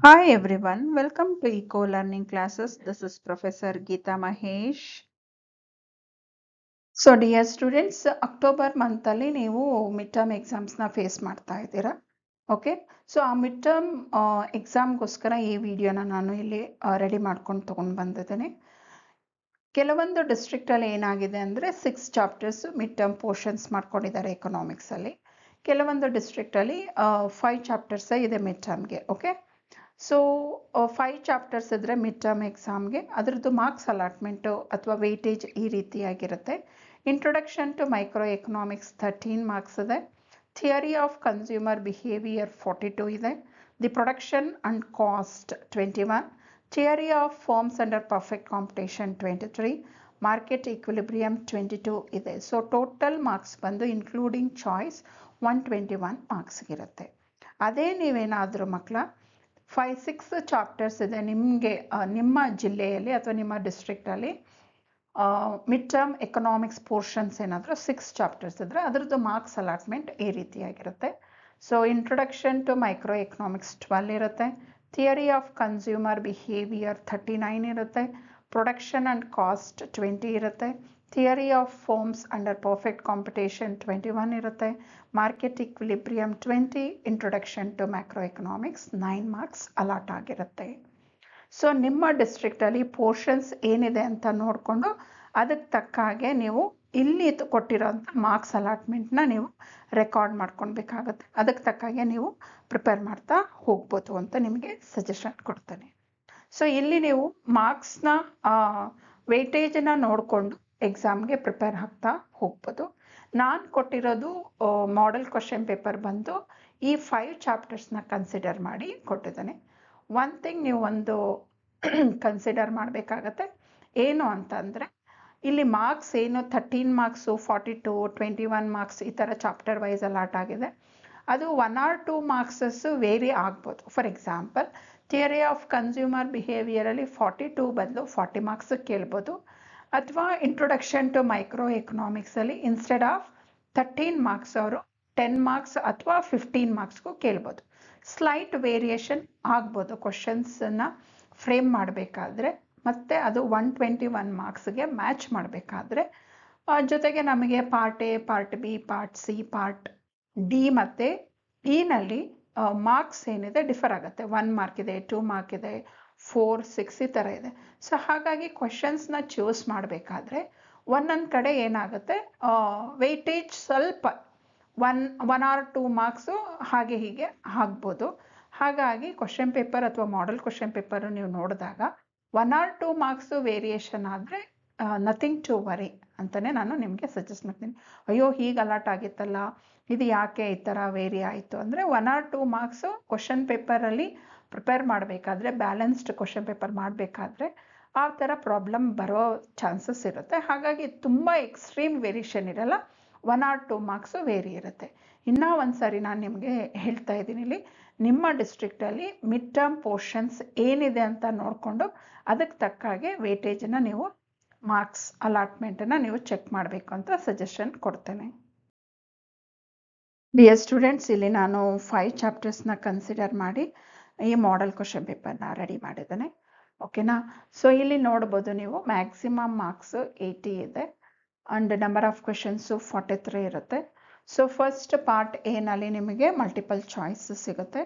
Hi everyone, welcome to Eco Learning Classes. This is Professor Geeta Mahesh. So dear students, October ಮಂತಲ್ಲಿ ನೀವು mid term ಎಕ್ಸಾಮ್ಸ್ನ face ಮಾಡ್ತಾ ಇದ್ದೀರಾ. Okay, so ಆ mid term ಎಕ್ಸಾಮ್ಗೋಸ್ಕರ ಈ ವಿಡಿಯೋನ ನಾನು ಇಲ್ಲಿ ರೆಡಿ ಮಾಡ್ಕೊಂಡು ತೊಗೊಂಡು ಬಂದಿದ್ದೇನೆ. ಕೆಲವೊಂದು ಡಿಸ್ಟ್ರಿಕ್ಟಲ್ಲಿ ಏನಾಗಿದೆ ಅಂದರೆ 6 ಚಾಪ್ಟರ್ಸ್ ಮಿಡ್ ಟರ್ಮ್ ಪೋರ್ಷನ್ಸ್ ಮಾಡ್ಕೊಂಡಿದ್ದಾರೆ ಎಕನಾಮಿಕ್ಸಲ್ಲಿ. ಕೆಲವೊಂದು ಡಿಸ್ಟ್ರಿಕ್ಟಲ್ಲಿ 5 ಚಾಪ್ಟರ್ಸೇ ಇದೆ ಮಿಡ್ ಟರ್ಮ್ಗೆ. ಓಕೆ, ಸೊ 5 ಚಾಪ್ಟರ್ಸ್ ಇದ್ದರೆ ಮಿಡ್ ಟರ್ಮ್ ಎಕ್ಸಾಮ್ಗೆ ಅದರದ್ದು ಮಾರ್ಕ್ಸ್ ಅಲಾಟ್ಮೆಂಟು ಅಥವಾ ವೆಯ್ಟೇಜ್ ಈ ರೀತಿಯಾಗಿರುತ್ತೆ. Introduction to microeconomics 13 marks ಇದೆ. ಥಿಯರಿ ಆಫ್ ಕನ್ಸ್ಯೂಮರ್ ಬಿಹೇವಿಯರ್ 42 ಇದೆ. The production and cost 21. Theory of firms under perfect competition 23. Market equilibrium 22 ಇದೆ. ಸೊ ಟೋಟಲ್ ಮಾರ್ಕ್ಸ್ ಬಂದು ಇನ್ಕ್ಲೂಡಿಂಗ್ ಚಾಯ್ಸ್ 121 ಮಾರ್ಕ್ಸ್ಗಿರುತ್ತೆ. ಅದೇ ನೀವೇನಾದರೂ ಮಕ್ಕಳ 5-6 ಚಾಪ್ಟರ್ಸ್ ಇದೆ ನಿಮಗೆ ನಿಮ್ಮ ಜಿಲ್ಲೆಯಲ್ಲಿ ಅಥವಾ ನಿಮ್ಮ ಡಿಸ್ಟ್ರಿಕ್ಟಲ್ಲಿ ಮಿಡ್ ಟರ್ಮ್ ಎಕನಾಮಿಕ್ಸ್ ಪೋರ್ಷನ್ಸ್ ಏನಾದರೂ 6 ಚಾಪ್ಟರ್ಸ್ ಇದ್ದರೆ ಅದರದ್ದು ಮಾರ್ಕ್ಸ್ ಅಲಾಟ್ಮೆಂಟ್ ಈ ರೀತಿಯಾಗಿರುತ್ತೆ. So introduction to microeconomics 12 ಇರುತ್ತೆ. ಥಿಯರಿ ಆಫ್ ಕನ್ಸ್ಯೂಮರ್ ಬಿಹೇವಿಯರ್ 39 ಇರುತ್ತೆ. ಪ್ರೊಡಕ್ಷನ್ ಆ್ಯಂಡ್ ಕಾಸ್ಟ್ 20 ಇರುತ್ತೆ. Theory of firms under perfect competition 21 ಇರುತ್ತೆ. Market equilibrium 20. Introduction to macroeconomics 9 marks allot ಆಗಿರುತ್ತೆ. ಸೊ ನಿಮ್ಮ ಡಿಸ್ಟ್ರಿಕ್ಟಲ್ಲಿ ಪೋರ್ಷನ್ಸ್ ಏನಿದೆ ಅಂತ ನೋಡಿಕೊಂಡು ಅದಕ್ಕೆ ತಕ್ಕ ಹಾಗೆ ನೀವು ಇಲ್ಲಿ ಕೊಟ್ಟಿರೋಂಥ ಮಾರ್ಕ್ಸ್ ಅಲಾಟ್ಮೆಂಟ್ನ ನೀವು ರೆಕಾರ್ಡ್ ಮಾಡ್ಕೊಳ್ಬೇಕಾಗತ್ತೆ. ಅದಕ್ಕೆ ತಕ್ಕ ಹಾಗೆ ನೀವು ಪ್ರಿಪೇರ್ ಮಾಡ್ತಾ ಹೋಗ್ಬೋದು ಅಂತ ನಿಮಗೆ ಸಜೆಷನ್ ಕೊಡ್ತೇನೆ. ಸೊ ಇಲ್ಲಿ ನೀವು ಮಾರ್ಕ್ಸ್ನ ವೆಯ್ಟೇಜನ್ನು ನೋಡಿಕೊಂಡು ಎಕ್ಸಾಮ್ಗೆ ಪ್ರಿಪೇರ್ ಆಗ್ತಾ ಹೋಗ್ಬೋದು. ನಾನು ಕೊಟ್ಟಿರೋದು ಮಾಡೆಲ್ ಕ್ವಶನ್ ಪೇಪರ್ ಬಂದು ಈ 5 ಚಾಪ್ಟರ್ಸ್ನ ಕನ್ಸಿಡರ್ ಮಾಡಿ ಕೊಟ್ಟಿದ್ದೇನೆ. ಒನ್ ಥಿಂಗ್ ನೀವು ಒಂದು ಕನ್ಸಿಡರ್ ಮಾಡಬೇಕಾಗತ್ತೆ ಏನು ಅಂತಂದರೆ, ಇಲ್ಲಿ ಮಾರ್ಕ್ಸ್ ಏನು 13 ಮಾರ್ಕ್ಸು 42 21 ಮಾರ್ಕ್ಸ್ ಈ ಥರ ಚಾಪ್ಟರ್ ವೈಸ್ ಅಲಾಟ್ ಆಗಿದೆ. ಅದು 1 or 2 ಮಾರ್ಕ್ಸಸ್ಸು ವೇರಿ ಆಗ್ಬೋದು. For example theory of consumer ಬಿಹೇವಿಯರಲ್ಲಿ 42 ಬದಲು 40 ಮಾರ್ಕ್ಸ್ ಕೇಳ್ಬೋದು. ಅಥವಾ ಇಂಟ್ರೊಡಕ್ಷನ್ ಟು ಮೈಕ್ರೋ ಎಕನಾಮಿಕ್ಸಲ್ಲಿ ಇನ್ಸ್ಟೆಡ್ ಆಫ್ 13 ಮಾರ್ಕ್ಸ್ ಅವರು 10 ಮಾರ್ಕ್ಸ್ ಅಥವಾ 15 ಮಾರ್ಕ್ಸ್ಗೂ ಕೇಳ್ಬೋದು. ಸ್ಲೈಟ್ ವೇರಿಯೇಷನ್ ಆಗ್ಬೋದು ಕ್ವಶನ್ಸನ್ನು ಫ್ರೇಮ್ ಮಾಡಬೇಕಾದ್ರೆ, ಮತ್ತು ಅದು 121 ಮಾರ್ಕ್ಸ್ಗೆ ಮ್ಯಾಚ್ ಮಾಡಬೇಕಾದ್ರೆ. ಜೊತೆಗೆ ನಮಗೆ part A, part B, part C, part D ಮತ್ತು ಇನಲ್ಲಿ ಮಾರ್ಕ್ಸ್ ಏನಿದೆ ಡಿಫರ್ ಆಗುತ್ತೆ. 1 ಮಾರ್ಕ್ ಇದೆ, 2 ಮಾರ್ಕ್ ಇದೆ, 4, 6 ಈ ಥರ ಇದೆ. ಸೊ ಹಾಗಾಗಿ ಕ್ವಶನ್ಸ್ನ ಚೂಸ್ ಮಾಡಬೇಕಾದ್ರೆ ಒಂದೊಂದು ಕಡೆ ಏನಾಗುತ್ತೆ ವೆಯ್ಟೇಜ್ ಸ್ವಲ್ಪ 1 or 2 ಮಾರ್ಕ್ಸು ಹಾಗೆ ಹೀಗೆ ಆಗ್ಬೋದು. ಹಾಗಾಗಿ ಕ್ವಶನ್ ಪೇಪರ್ ಅಥವಾ ಮಾಡೆಲ್ ಕ್ವಶನ್ ಪೇಪರು ನೀವು ನೋಡಿದಾಗ 1 or 2 ಮಾರ್ಕ್ಸು ವೇರಿಯೇಷನ್ ಆದರೆ ನಥಿಂಗ್ ಟು ವರಿ ಅಂತಲೇ ನಾನು ನಿಮಗೆ ಸಜೆಸ್ಟ್ ಮಾಡ್ತೀನಿ. ಅಯ್ಯೋ ಹೀಗೆ ಅಲಾಟ್ ಆಗಿತ್ತಲ್ಲ, ಇದು ಯಾಕೆ ಈ ಥರ ವೇರಿ ಆಯಿತು ಅಂದರೆ 1 or 2 ಮಾರ್ಕ್ಸು ಕ್ವಶನ್ ಪೇಪರಲ್ಲಿ ಪ್ರಿಪೇರ್ ಮಾಡಬೇಕಾದ್ರೆ, ಬ್ಯಾಲೆನ್ಸ್ಡ್ ಕ್ವಶನ್ ಪೇಪರ್ ಮಾಡಬೇಕಾದ್ರೆ ಆ ಥರ ಪ್ರಾಬ್ಲಮ್ ಬರೋ ಚಾನ್ಸಸ್ ಇರುತ್ತೆ. ಹಾಗಾಗಿ ತುಂಬ ಎಕ್ಸ್ಟ್ರೀಮ್ ವೇರಿಯೇಷನ್ ಇರಲ್ಲ, 1 or 2 ಮಾರ್ಕ್ಸು ವೇರಿ ಇರುತ್ತೆ. ಇನ್ನೂ ಒಂದು ಸಾರಿ ನಾನು ನಿಮಗೆ ಹೇಳ್ತಾ ಇದ್ದೀನಿ, ಇಲ್ಲಿ ನಿಮ್ಮ ಡಿಸ್ಟ್ರಿಕ್ಟಲ್ಲಿ ಮಿಡ್ ಟರ್ಮ್ ಪೋರ್ಷನ್ಸ್ ಏನಿದೆ ಅಂತ ನೋಡಿಕೊಂಡು ಅದಕ್ಕೆ ತಕ್ಕ ಹಾಗೆ ವೇಟೇಜನ್ನು ನೀವು ಮಾರ್ಕ್ಸ್ ಅಲಾಟ್ಮೆಂಟನ್ನು ನೀವು ಚೆಕ್ ಮಾಡಬೇಕು ಅಂತ ಸಜೆಷನ್ ಕೊಡ್ತೇನೆ. ಡಿಯರ್ ಸ್ಟೂಡೆಂಟ್ಸ್, ಇಲ್ಲಿ ನಾನು 5 ಚಾಪ್ಟರ್ಸ್ನ ಕನ್ಸಿಡರ್ ಮಾಡಿ ಈ ಮಾಡೆಲ್ ಕ್ವಶನ್ ಪೇಪರ್ನ ರೆಡಿ ಮಾಡಿದ್ದೇನೆ. ಓಕೆನಾ? ಸೊ ಇಲ್ಲಿ ನೋಡ್ಬೋದು ನೀವು ಮ್ಯಾಕ್ಸಿಮಮ್ ಮಾರ್ಕ್ಸು 80 ಇದೆ ಆ್ಯಂಡ್ ನಂಬರ್ ಆಫ್ ಕ್ವೆಶನ್ಸು 43 ಇರುತ್ತೆ. ಸೊ ಫಸ್ಟ್ ಪಾರ್ಟ್ ಏನಲ್ಲಿ ನಿಮಗೆ ಮಲ್ಟಿಪಲ್ ಚಾಯ್ಸ್ ಸಿಗುತ್ತೆ.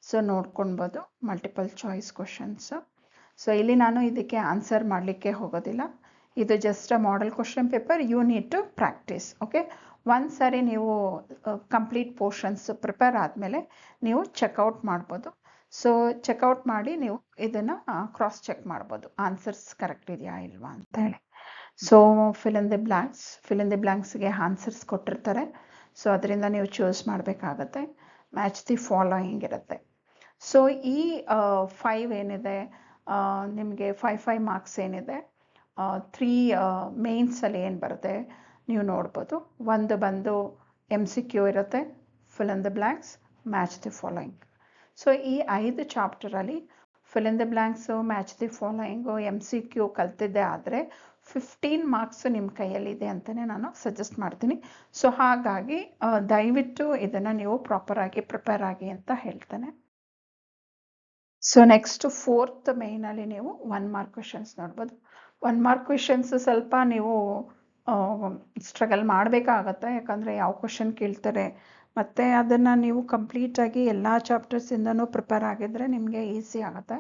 ಸೊ ನೋಡ್ಕೊಳ್ಬೋದು ಮಲ್ಟಿಪಲ್ ಚಾಯ್ಸ್ ಕ್ವಶನ್ಸು. ಸೊ ಇಲ್ಲಿ ನಾನು ಇದಕ್ಕೆ ಆನ್ಸರ್ ಮಾಡಲಿಕ್ಕೆ ಹೋಗೋದಿಲ್ಲ, ಇದು just a model question paper, you need to practise. Okay, ಒಂದು ಸಾರಿ ನೀವು ಕಂಪ್ಲೀಟ್ ಪೋರ್ಷನ್ಸ್ ಪ್ರಿಪೇರ್ ಆದಮೇಲೆ ನೀವು ಚೆಕ್ಔಟ್ ಮಾಡ್ಬೋದು. ಸೊ ಚೆಕ್ಔಟ್ ಮಾಡಿ ನೀವು ಇದನ್ನು ಕ್ರಾಸ್ ಚೆಕ್ ಮಾಡ್ಬೋದು, ಆನ್ಸರ್ಸ್ ಕರೆಕ್ಟ್ ಇದೆಯಾ ಇಲ್ವಾ ಅಂತ ಹೇಳಿ. ಸೊ ಫಿಲ್ ಇನ್ ದಿ ಬ್ಲ್ಯಾಂಕ್ಸ್ಗೆ ಆನ್ಸರ್ಸ್ ಕೊಟ್ಟಿರ್ತಾರೆ. ಸೊ ಅದರಿಂದ ನೀವು ಚೂಸ್ ಮಾಡಬೇಕಾಗತ್ತೆ. ಮ್ಯಾಚ್ ದಿ ಫಾಲೋಯಿಂಗ್ ಇರುತ್ತೆ. ಸೊ ಈ 5 ಏನಿದೆ ನಿಮಗೆ 5 ಮಾರ್ಕ್ಸ್ ಏನಿದೆ, 3 ಮೇನ್ಸಲ್ಲಿ ಏನು ಬರುತ್ತೆ ನೀವು ನೋಡ್ಬೋದು. ಒಂದು ಬಂದು MCQ ಇರುತ್ತೆ, fill in the blanks, match the following. So ಈ 5 ಚಾಪ್ಟರಲ್ಲಿ fill in the blanks, match the following, MCQ ಕಲ್ತಿದ್ದೆ ಆದರೆ 15 ಮಾರ್ಕ್ಸ್ ನಿಮ್ಮ ಕೈಯಲ್ಲಿದೆ ಅಂತಲೇ ನಾನು ಸಜೆಸ್ಟ್ ಮಾಡ್ತೀನಿ. ಸೊ ಹಾಗಾಗಿ ದಯವಿಟ್ಟು ಇದನ್ನು ನೀವು ಪ್ರಾಪರಾಗಿ ಪ್ರಿಪೇರ್ ಆಗಿ ಅಂತ ಹೇಳ್ತೇನೆ. ಸೊ ನೆಕ್ಸ್ಟ್ ಫೋರ್ತ್ ಮೇಯ್ನಲ್ಲಿ ನೀವು 1 ಮಾರ್ಕ್ ಕ್ವೆಶನ್ಸ್ ನೋಡ್ಬೋದು. 1 ಮಾರ್ಕ್ ಕ್ವೆಶನ್ಸ್ ಸ್ವಲ್ಪ ನೀವು ಸ್ಟ್ರಗಲ್ ಮಾಡಬೇಕಾಗತ್ತೆ, ಯಾಕಂದರೆ ಯಾವ ಕ್ವೆಶನ್ ಕೇಳ್ತಾರೆ ಮತ್ತು ಅದನ್ನು ನೀವು ಕಂಪ್ಲೀಟಾಗಿ ಎಲ್ಲ ಚಾಪ್ಟರ್ಸಿಂದನೂ ಪ್ರಿಪೇರ್ ಆಗಿದ್ದರೆ ನಿಮಗೆ ಈಸಿ ಆಗುತ್ತೆ.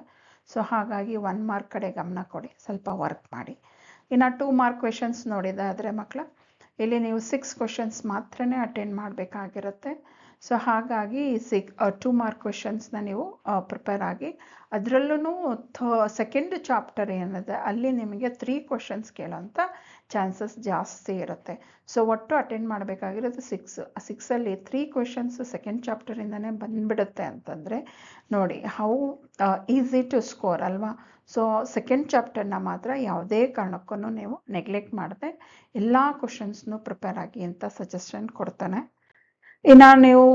ಸೊ ಹಾಗಾಗಿ 1 ಮಾರ್ಕ್ ಕಡೆ ಗಮನ ಕೊಡಿ, ಸ್ವಲ್ಪ ವರ್ಕ್ ಮಾಡಿ. ಇನ್ನು 2 ಮಾರ್ಕ್ ಕ್ವೆಶನ್ಸ್ ನೋಡಿದಾದರೆ ಮಕ್ಕಳ, ಇಲ್ಲಿ ನೀವು 6 ಕ್ವೆಶನ್ಸ್ ಮಾತ್ರ ಅಟೆಂಡ್ ಮಾಡಬೇಕಾಗಿರುತ್ತೆ. ಸೊ ಹಾಗಾಗಿ 2 ಮಾರ್ಕ್ ಕ್ವೆಶನ್ಸ್ನ ನೀವು ಪ್ರಿಪೇರ್ ಆಗಿ, ಅದರಲ್ಲೂ ಸೆಕೆಂಡ್ ಚಾಪ್ಟರ್ ಏನಿದೆ ಅಲ್ಲಿ ನಿಮಗೆ 3 ಕ್ವೆಶನ್ಸ್ ಕೇಳೋಂಥ ಚಾನ್ಸಸ್ ಜಾಸ್ತಿ ಇರುತ್ತೆ. ಸೊ ಒಟ್ಟು ಅಟೆಂಡ್ ಮಾಡಬೇಕಾಗಿರೋದು 6. 6ಅಲ್ಲಿ 3 ಕ್ವೆಶನ್ಸ್ ಸೆಕೆಂಡ್ ಚಾಪ್ಟರಿಂದನೇ ಬಂದುಬಿಡುತ್ತೆ ಅಂತಂದರೆ ನೋಡಿ ಹೌ ಈಸಿ ಟು ಸ್ಕೋರ್ ಅಲ್ವಾ. ಸೊ ಸೆಕೆಂಡ್ ಚಾಪ್ಟರ್ನ ಮಾತ್ರ ಯಾವುದೇ ಕಾರಣಕ್ಕೂ ನೀವು ನೆಗ್ಲೆಕ್ಟ್ ಮಾಡದೆ ಎಲ್ಲ ಕ್ವೆಶನ್ಸ್ನೂ ಪ್ರಿಪೇರ್ ಆಗಿ ಅಂತ ಸಜೆಷನ್ ಕೊಡ್ತಾನೆ. ಇನ್ನು ನೀವು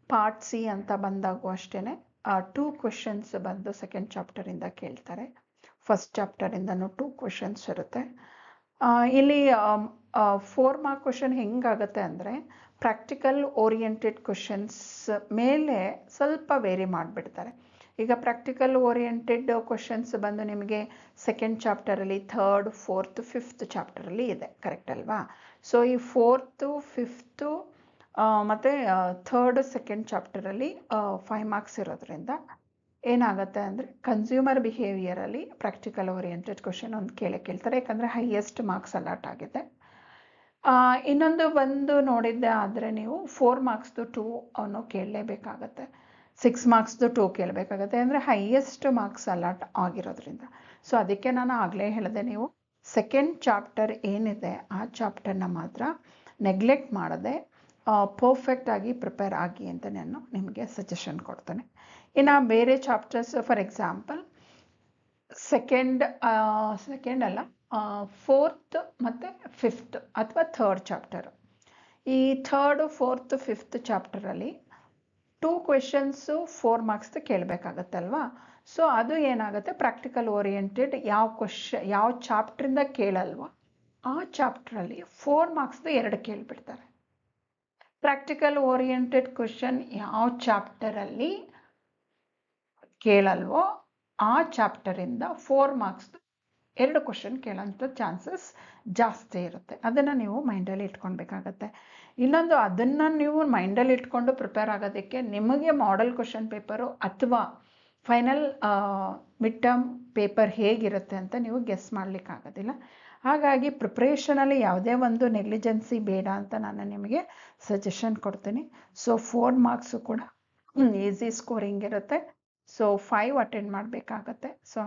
ಪಾರ್ಟ್ ಸಿ ಅಂತ ಬಂದಾಗೂ ಅಷ್ಟೇ 2 ಕ್ವೆಶನ್ಸ್ ಬಂದು ಸೆಕೆಂಡ್ ಚಾಪ್ಟರಿಂದ ಕೇಳ್ತಾರೆ. ಫಸ್ಟ್ ಚಾಪ್ಟರಿಂದನೂ 2 ಕ್ವೆಶನ್ಸ್ ಇರುತ್ತೆ. ಇಲ್ಲಿ 4 ಮಾರ್ಕ್ ಕ್ವೆಶನ್ ಹೆಂಗಾಗುತ್ತೆ ಅಂದರೆ ಪ್ರಾಕ್ಟಿಕಲ್ ಓರಿಯೆಂಟೆಡ್ ಕ್ವೆಶನ್ಸ್ ಮೇಲೆ ಸ್ವಲ್ಪ ವೇರಿ ಮಾಡಿಬಿಡ್ತಾರೆ. ಈಗ ಪ್ರಾಕ್ಟಿಕಲ್ ಓರಿಯೆಂಟೆಡ್ ಕ್ವೆಶನ್ಸ್ ಬಂದು ನಿಮಗೆ ಸೆಕೆಂಡ್ ಚಾಪ್ಟರಲ್ಲಿ 3rd, 4th, 5th ಚಾಪ್ಟರಲ್ಲಿ ಇದೆ, ಕರೆಕ್ಟ್ ಅಲ್ವಾ. ಸೊ ಈ 4th, 5th ಮತ್ತು 3rd, 2nd ಚಾಪ್ಟರಲ್ಲಿ 5 ಮಾರ್ಕ್ಸ್ ಇರೋದ್ರಿಂದ ಏನಾಗುತ್ತೆ ಅಂದರೆ ಕನ್ಸ್ಯೂಮರ್ ಬಿಹೇವಿಯರಲ್ಲಿ ಪ್ರಾಕ್ಟಿಕಲ್ ಓರಿಯೆಂಟೆಡ್ ಕ್ವೆಶನ್ ಒಂದು ಕೇಳ್ತಾರೆ, ಯಾಕಂದರೆ ಹೈಯೆಸ್ಟ್ ಮಾರ್ಕ್ಸ್ ಅಲಾಟ್ ಆಗಿದೆ. ಇನ್ನೊಂದು ಬಂದು ನೋಡಿದ್ದೆ ಆದರೆ ನೀವು 4 ಮಾರ್ಕ್ಸ್ದು 2 ಅವನು ಕೇಳಲೇಬೇಕಾಗತ್ತೆ, 6 ಮಾರ್ಕ್ಸ್ದು 2 ಕೇಳಬೇಕಾಗತ್ತೆ, ಅಂದರೆ ಹೈಯೆಸ್ಟ್ ಮಾರ್ಕ್ಸ್ ಅಲಾಟ್ ಆಗಿರೋದ್ರಿಂದ. ಸೊ ಅದಕ್ಕೆ ನಾನು ಆಗಲೇ ಹೇಳಿದೆ, ನೀವು ಸೆಕೆಂಡ್ ಚಾಪ್ಟರ್ ಏನಿದೆ ಆ ಚಾಪ್ಟರ್ನ ಮಾತ್ರ ನೆಗ್ಲೆಕ್ಟ್ ಮಾಡದೆ ಪರ್ಫೆಕ್ಟಾಗಿ ಪ್ರಿಪೇರ್ ಆಗಿ ಅಂತ ನಾನು ನಿಮಗೆ ಸಜೆಷನ್ ಕೊಡ್ತೇನೆ. ಇನ್ನು ಬೇರೆ ಚಾಪ್ಟರ್ಸ್ ಫಾರ್ ಎಕ್ಸಾಂಪಲ್ ಸೆಕೆಂಡ್ ಅಲ್ಲ 4th ಮತ್ತು 5th ಅಥವಾ 3rd ಚಾಪ್ಟರ್, ಈ 3rd, 4th, 5th ಚಾಪ್ಟರಲ್ಲಿ 2 ಕ್ವೆಶನ್ಸು 4 ಮಾರ್ಕ್ಸ್ ಕೇಳಬೇಕಾಗತ್ತಲ್ವಾ. ಸೊ ಅದು ಏನಾಗುತ್ತೆ, ಪ್ರಾಕ್ಟಿಕಲ್ ಓರಿಯೆಂಟೆಡ್ ಯಾವ ಚಾಪ್ಟ್ರಿಂದ ಕೇಳಲ್ವ ಆ ಚಾಪ್ಟ್ರಲ್ಲಿ 4 ಮಾರ್ಕ್ಸ್ದು 2 ಕೇಳಿಬಿಡ್ತಾರೆ. ಪ್ರಾಕ್ಟಿಕಲ್ ಓರಿಯೆಂಟೆಡ್ ಕ್ವೆಶನ್ ಯಾವ ಚಾಪ್ಟರಲ್ಲಿ ಕೇಳಲ್ವೋ ಆ ಚಾಪ್ಟರಿಂದ 4 ಮಾರ್ಕ್ಸ್ದು 2 ಕ್ವೆಶನ್ ಕೇಳೋಂಥ ಚಾನ್ಸಸ್ ಜಾಸ್ತಿ ಇರುತ್ತೆ. ಅದನ್ನು ನೀವು ಮೈಂಡಲ್ಲಿ ಇಟ್ಕೊಳ್ಬೇಕಾಗತ್ತೆ. ಇನ್ನೊಂದು, ಅದನ್ನು ನೀವು ಮೈಂಡಲ್ಲಿ ಇಟ್ಕೊಂಡು ಪ್ರಿಪೇರ್ ಆಗೋದಕ್ಕೆ ನಿಮಗೆ ಮಾಡೆಲ್ ಕ್ವೆಶನ್ ಪೇಪರು ಅಥವಾ ಫೈನಲ್ ಮಿಡ್ ಟರ್ಮ್ ಪೇಪರ್ ಹೇಗಿರುತ್ತೆ ಅಂತ ನೀವು ಗೆಸ್ ಮಾಡಲಿಕ್ಕಾಗೋದಿಲ್ಲ. ಹಾಗಾಗಿ ಪ್ರಿಪ್ರೇಷನಲ್ಲಿ ಯಾವುದೇ ಒಂದು ನೆಗ್ಲಿಜೆನ್ಸಿ ಬೇಡ ಅಂತ ನಾನು ನಿಮಗೆ ಸಜೆಷನ್ ಕೊಡ್ತೀನಿ. ಸೊ 4 ಮಾರ್ಕ್ಸು ಕೂಡ ಈಸಿ ಸ್ಕೋರಿಂಗ್ ಇರುತ್ತೆ. ಸೊ 5 ಅಟೆಂಡ್ ಮಾಡಬೇಕಾಗತ್ತೆ. ಸೊ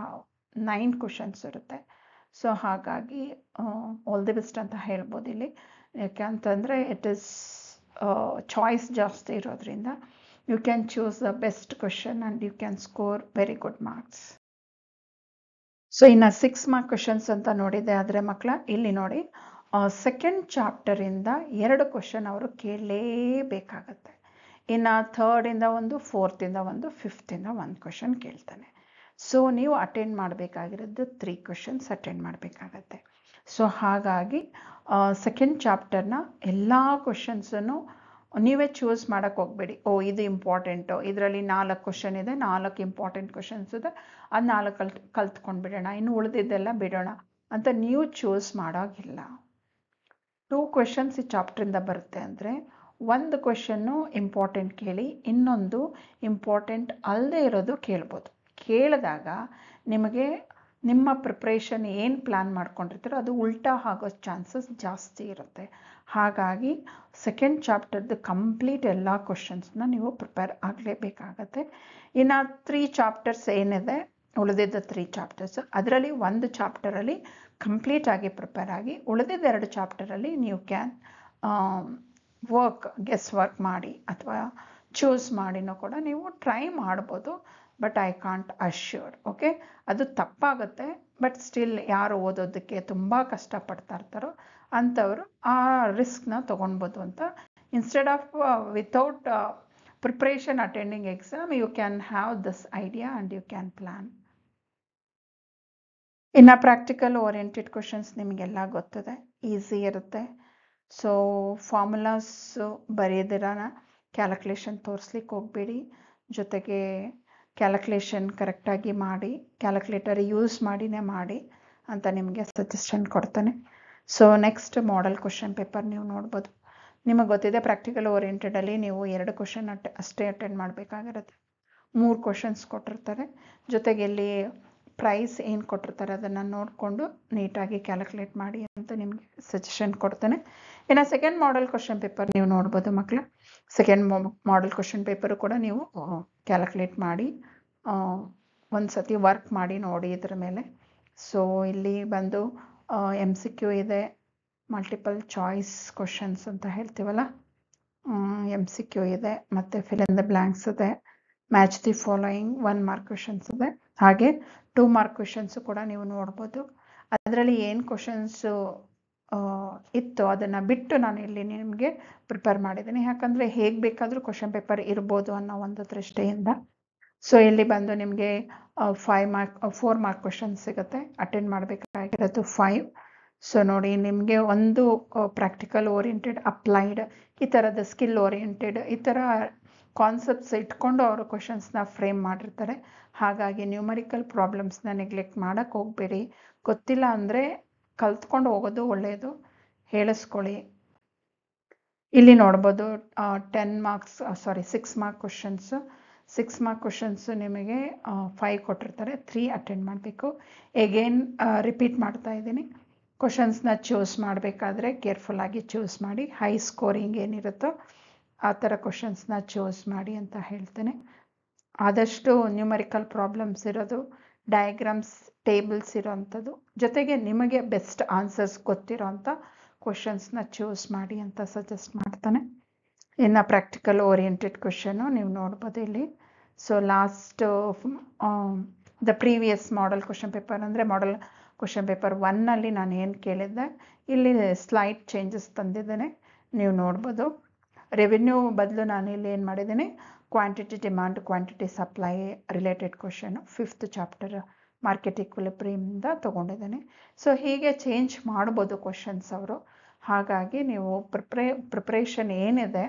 9 ಕ್ವೆಶನ್ಸ್ ಇರುತ್ತೆ. ಸೊ ಹಾಗಾಗಿ ಆಲ್ ದಿ ಬೆಸ್ಟ್ ಅಂತ ಹೇಳ್ಬೋದು ಇಲ್ಲಿ. ಯಾಕೆಂತಂದರೆ ಇಟ್ ಈಸ್ ಚಾಯ್ಸ್ ಜಾಸ್ತಿ ಇರೋದ್ರಿಂದ you can choose the best question and you can score very good marks. So ಇನ್ನು 6 ಮಾರ್ಕ್ ಕ್ವೆಶನ್ಸ್ ಅಂತ ನೋಡಿದೆ ಆದರೆ ಮಕ್ಕಳ, ಇಲ್ಲಿ ನೋಡಿ ಸೆಕೆಂಡ್ ಚಾಪ್ಟರಿಂದ 2 ಕ್ವೆಶನ್ ಅವರು ಕೇಳಲೇಬೇಕಾಗತ್ತೆ. ಇನ್ನು 3rd ಒಂದು, 4th ಒಂದು, 5th 1 ಕ್ವೆಶನ್ ಕೇಳ್ತಾನೆ. ಸೊ ನೀವು ಅಟೆಂಡ್ ಮಾಡಬೇಕಾಗಿರೋದು 3 ಕ್ವೆಶನ್ಸ್ ಅಟೆಂಡ್ ಮಾಡಬೇಕಾಗತ್ತೆ. ಸೊ ಹಾಗಾಗಿ ಸೆಕೆಂಡ್ ಚಾಪ್ಟರ್ನ ಎಲ್ಲ ಕ್ವೆಶನ್ಸನ್ನು ನೀವೇ ಚೂಸ್ ಮಾಡೋಕ್ಕೆ ಹೋಗಬೇಡಿ. ಇದು ಇಂಪಾರ್ಟೆಂಟು, ಇದರಲ್ಲಿ 4 ಕ್ವೆಶನ್ ಇದೆ, 4 ಇಂಪಾರ್ಟೆಂಟ್ ಕ್ವೆಶನ್ಸ್ ಇದೆ, ಅದು 4 ಕಲ್ತ್ಕೊಂಡು ಬಿಡೋಣ, ಇನ್ನು ಉಳಿದಿದ್ದೆಲ್ಲ ಬಿಡೋಣ ಅಂತ ನೀವು ಚೂಸ್ ಮಾಡೋಗಿಲ್ಲ. 2 ಕ್ವೆಶನ್ಸ್ ಈ ಚಾಪ್ಟ್ರಿಂದ ಬರುತ್ತೆ ಅಂದರೆ 1 ಕ್ವೆಶನ್ನು ಇಂಪಾರ್ಟೆಂಟ್ ಕೇಳಿ, ಇನ್ನೊಂದು ಇಂಪಾರ್ಟೆಂಟ್ ಅಲ್ಲದೆ ಇರೋದು ಕೇಳ್ಬೋದು. ಕೇಳಿದಾಗ ನಿಮಗೆ ನಿಮ್ಮ ಪ್ರಿಪ್ರೇಷನ್ ಏನು ಪ್ಲ್ಯಾನ್ ಮಾಡ್ಕೊಂಡಿರ್ತೀರೋ ಅದು ಉಲ್ಟಾ ಆಗೋ ಚಾನ್ಸಸ್ ಜಾಸ್ತಿ ಇರುತ್ತೆ. ಹಾಗಾಗಿ ಸೆಕೆಂಡ್ ಚಾಪ್ಟರ್ದು ಕಂಪ್ಲೀಟ್ ಎಲ್ಲ ಕ್ವೆಶನ್ಸ್ನ ನೀವು ಪ್ರಿಪೇರ್ ಆಗಲೇಬೇಕಾಗತ್ತೆ. ಇನ್ನು 3 ಚಾಪ್ಟರ್ಸ್ ಏನಿದೆ, ಉಳಿದಿದ್ದ 3 ಚಾಪ್ಟರ್ಸ್, ಅದರಲ್ಲಿ 1 ಚಾಪ್ಟರಲ್ಲಿ ಕಂಪ್ಲೀಟಾಗಿ ಪ್ರಿಪೇರ್ ಆಗಿ, ಉಳಿದಿದ್ದ 2 ಚಾಪ್ಟರಲ್ಲಿ ನೀವು ಕ್ಯಾನ್ ಗೆಸ್ ವರ್ಕ್ ಮಾಡಿ ಅಥವಾ ಚೂಸ್ ಮಾಡಿನೂ ಕೂಡ ನೀವು ಟ್ರೈ ಮಾಡ್ಬೋದು. But I can't assure, okay. ಅದು ತಪ್ಪಾಗುತ್ತೆ, ಬಟ್ ಸ್ಟಿಲ್ ಯಾರು ಓದೋದಕ್ಕೆ ತುಂಬ ಕಷ್ಟಪಡ್ತಾ ಇರ್ತಾರೋ ಅಂಥವರು ಆ ರಿಸ್ಕ್ನ ತೊಗೊಳ್ಬೋದು ಅಂತ. Instead of without preparation attending exam you can have this idea and you can plan. ಇನ್ನು ಪ್ರಾಕ್ಟಿಕಲ್ ಓರಿಯೆಂಟೆಡ್ ಕ್ವೆಶನ್ಸ್ ನಿಮಗೆಲ್ಲ ಗೊತ್ತಿದೆ, ಈಸಿ ಇರುತ್ತೆ. ಸೊ ಫಾರ್ಮುಲಾಸು ಬರೆಯೋದಿರೋಣ, ಕ್ಯಾಲ್ಕುಲೇಷನ್ ತೋರಿಸ್ಲಿಕ್ಕೆ ಹೋಗಬೇಡಿ. ಜೊತೆಗೆ ಕ್ಯಾಲ್ಕುಲೇಷನ್ ಕರೆಕ್ಟಾಗಿ ಮಾಡಿ, ಕ್ಯಾಲ್ಕುಲೇಟರ್ ಯೂಸ್ ಮಾಡಿನೇ ಮಾಡಿ ಅಂತ ನಿಮಗೆ ಸಜೆಷನ್ ಕೊಡ್ತಾನೆ. So next model question paper ನೀವು ನೋಡ್ಬೋದು. ನಿಮಗೆ ಗೊತ್ತಿದೆ ಪ್ರಾಕ್ಟಿಕಲ್ ಓರಿಯೆಂಟೆಡಲ್ಲಿ ನೀವು 2 ಕ್ವಶನ್ ಅಷ್ಟೇ ಅಟೆಂಡ್ ಮಾಡಬೇಕಾಗಿರುತ್ತೆ. 3 ಕ್ವಶನ್ಸ್ ಕೊಟ್ಟಿರ್ತಾರೆ, ಜೊತೆಗೆ ಇಲ್ಲಿ ಪ್ರೈಸ್ ಏನು ಕೊಟ್ಟಿರ್ತಾರೆ ಅದನ್ನು ನೋಡಿಕೊಂಡು ನೀಟಾಗಿ ಕ್ಯಾಲ್ಕುಲೇಟ್ ಮಾಡಿ ಅಂತ ನಿಮಗೆ ಸಜೆಷನ್ ಕೊಡ್ತಾನೆ. ಇನ್ನು ಸೆಕೆಂಡ್ ಮಾಡೆಲ್ ಕ್ವಶನ್ ಪೇಪರ್ ನೀವು ನೋಡ್ಬೋದು ಮಕ್ಕಳು. ಸೆಕೆಂಡ್ ಮಾಡೆಲ್ ಕ್ವಶನ್ ಪೇಪರು ಕೂಡ ನೀವು ಕ್ಯಾಲ್ಕುಲೇಟ್ ಮಾಡಿ ಒಂದು ಸತಿ ವರ್ಕ್ ಮಾಡಿ ನೋಡಿ ಇದ್ರ ಮೇಲೆ. ಸೊ ಇಲ್ಲಿ ಬಂದು MCQ ಇದೆ, ಮಲ್ಟಿಪಲ್ ಚಾಯ್ಸ್ ಕ್ವಶನ್ಸ್ ಅಂತ ಹೇಳ್ತೀವಲ್ಲ, MCQ ಇದೆ, ಮತ್ತು ಫಿಲ್ ಇನ್ ದ ಬ್ಲ್ಯಾಂಕ್ಸ್ ಇದೆ, match the following 1 mark questions ಇದೆ, ಹಾಗೆ 2 ಮಾರ್ಕ್ ಕ್ವಶನ್ಸು ಕೂಡ ನೀವು ನೋಡ್ಬೋದು. ಅದರಲ್ಲಿ ಏನು ಕ್ವಶನ್ಸು ಇತ್ತು ಅದನ್ನು ಬಿಟ್ಟು ನಾನು ಇಲ್ಲಿ ನಿಮಗೆ ಪ್ರಿಪೇರ್ ಮಾಡಿದ್ದೀನಿ, ಯಾಕಂದರೆ ಹೇಗೆ ಬೇಕಾದರೂ ಕ್ವಶನ್ ಪೇಪರ್ ಇರ್ಬೋದು ಅನ್ನೋ ಒಂದು ದೃಷ್ಟಿಯಿಂದ. ಸೊ ಇಲ್ಲಿ ಬಂದು ನಿಮಗೆ 4 ಮಾರ್ಕ್ ಕ್ವಶನ್ಸ್ ಸಿಗುತ್ತೆ, ಅಟೆಂಡ್ ಮಾಡಬೇಕಾಗಿರೋದು 5. ಸೊ ನೋಡಿ, ನಿಮಗೆ ಒಂದು ಪ್ರಾಕ್ಟಿಕಲ್ ಓರಿಯೆಂಟೆಡ್, ಅಪ್ಲೈಡ್, ಈ ಥರದ ಸ್ಕಿಲ್ ಓರಿಯೆಂಟೆಡ್, ಈ ಥರ ಕಾನ್ಸೆಪ್ಟ್ಸ್ ಇಟ್ಕೊಂಡು ಅವರು ಕ್ವಶನ್ಸ್ನ ಫ್ರೇಮ್ ಮಾಡಿರ್ತಾರೆ. ಹಾಗಾಗಿ ನ್ಯೂಮರಿಕಲ್ ಪ್ರಾಬ್ಲಮ್ಸ್ನ ನೆಗ್ಲೆಕ್ಟ್ ಮಾಡೋಕ್ಕೆ ಹೋಗಬೇಡಿ. ಗೊತ್ತಿಲ್ಲ ಅಂದರೆ ಕಲ್ತ್ಕೊಂಡು ಹೋಗೋದು ಒಳ್ಳೆಯದು, ಹೇಳಿಸ್ಕೊಳ್ಳಿ. ಇಲ್ಲಿ ನೋಡ್ಬೋದು 6 ಮಾರ್ಕ್ ಕ್ವಶನ್ಸು. 6 ಮಾರ್ಕ್ ಕ್ವಶನ್ಸು ನಿಮಗೆ 5 ಕೊಟ್ಟಿರ್ತಾರೆ, 3 ಅಟೆಂಡ್ ಮಾಡಬೇಕು. ಎಗೇನ್ ರಿಪೀಟ್ ಮಾಡ್ತಾ ಇದ್ದೀನಿ, ಕ್ವಶನ್ಸ್ನ ಚೂಸ್ ಮಾಡಬೇಕಾದ್ರೆ ಕೇರ್ಫುಲ್ಲಾಗಿ ಚೂಸ್ ಮಾಡಿ, ಹೈ ಸ್ಕೋರಿಂಗ್ ಏನಿರುತ್ತೋ ಆ ಥರ ಕ್ವಶನ್ಸ್ನ ಚೂಸ್ ಮಾಡಿ ಅಂತ ಹೇಳ್ತೇನೆ. ಆದಷ್ಟು ನ್ಯೂಮರಿಕಲ್ ಪ್ರಾಬ್ಲಮ್ಸ್ ಇರೋದು, ಡಯಾಗ್ರಾಮ್ಸ್, ಟೇಬಲ್ಸ್ ಇರೋವಂಥದ್ದು, ಜೊತೆಗೆ ನಿಮಗೆ ಬೆಸ್ಟ್ ಆನ್ಸರ್ಸ್ ಗೊತ್ತಿರೋ ಅಂಥ ಕ್ವಶನ್ಸ್ನ ಚೂಸ್ ಮಾಡಿ ಅಂತ ಸಜೆಸ್ಟ್ ಮಾಡ್ತಾನೆ. ಇನ್ನು ಪ್ರಾಕ್ಟಿಕಲ್ ಓರಿಯೆಂಟೆಡ್ ಕ್ವಶನು ನೀವು ನೋಡ್ಬೋದು ಇಲ್ಲಿ. So last the previous model question paper ಅಂದರೆ ಮಾಡೆಲ್ ಕ್ವಶನ್ ಪೇಪರ್ 1ನಲ್ಲಿ ನಾನು ಏನು ಕೇಳಿದ್ದೆ, ಇಲ್ಲಿ ಸ್ಲೈಡ್ ಚೇಂಜಸ್ ತಂದಿದ್ದೇನೆ, ನೀವು ನೋಡ್ಬೋದು. ರೆವಿನ್ಯೂ ಬದಲು ನಾನು ಇಲ್ಲಿ ಏನು ಮಾಡಿದ್ದೀನಿ, quantity demand, quantity supply related question 5th chapter market ಈಕ್ವಿಲಿಬ್ರಿಯಮ್ದ ತೊಗೊಂಡಿದ್ದೀನಿ. ಸೊ ಹೀಗೆ ಚೇಂಜ್ ಮಾಡ್ಬೋದು ಕ್ವಶನ್ಸ್ ಅವರು. ಹಾಗಾಗಿ ನೀವು ಪ್ರಿಪ್ರೇಷನ್ ಏನಿದೆ,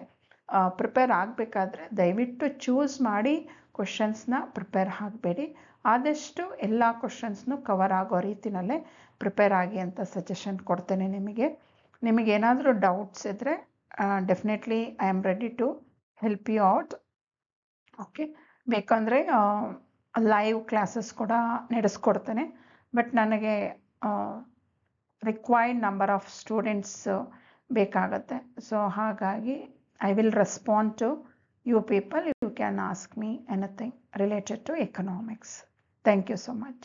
ಪ್ರಿಪೇರ್ ಆಗಬೇಕಾದ್ರೆ ದಯವಿಟ್ಟು ಚೂಸ್ ಮಾಡಿ ಕ್ವಶನ್ಸ್ನ ಪ್ರಿಪೇರ್ ಆಗಬೇಡಿ. ಆದಷ್ಟು ಎಲ್ಲ ಕ್ವಶನ್ಸ್ನು ಕವರ್ ಆಗೋ ರೀತಿಯಲ್ಲೇ ಪ್ರಿಪೇರ್ ಆಗಿ ಅಂತ ಸಜೆಷನ್ ಕೊಡ್ತೇನೆ ನಿಮಗೆ. ನಿಮಗೇನಾದರೂ ಡೌಟ್ಸ್ ಇದ್ದರೆ definitely I am ready to help you out. Okay, ಬೇಕಂದರೆ ಲೈವ್ ಕ್ಲಾಸಸ್ ಕೂಡ ನಡೆಸ್ಕೊಡ್ತೇನೆ, ಬಟ್ ನನಗೆ ರಿಕ್ವೈರ್ಡ್ ನಂಬರ್ ಆಫ್ ಸ್ಟೂಡೆಂಟ್ಸ್ ಬೇಕಾಗುತ್ತೆ. ಸೊ ಹಾಗಾಗಿ I will respond to you people. You can ask me anything related to economics. Thank you so much.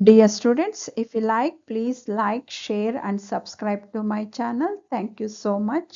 Dear students, if you like, please like, share and subscribe to my channel. Thank you so much.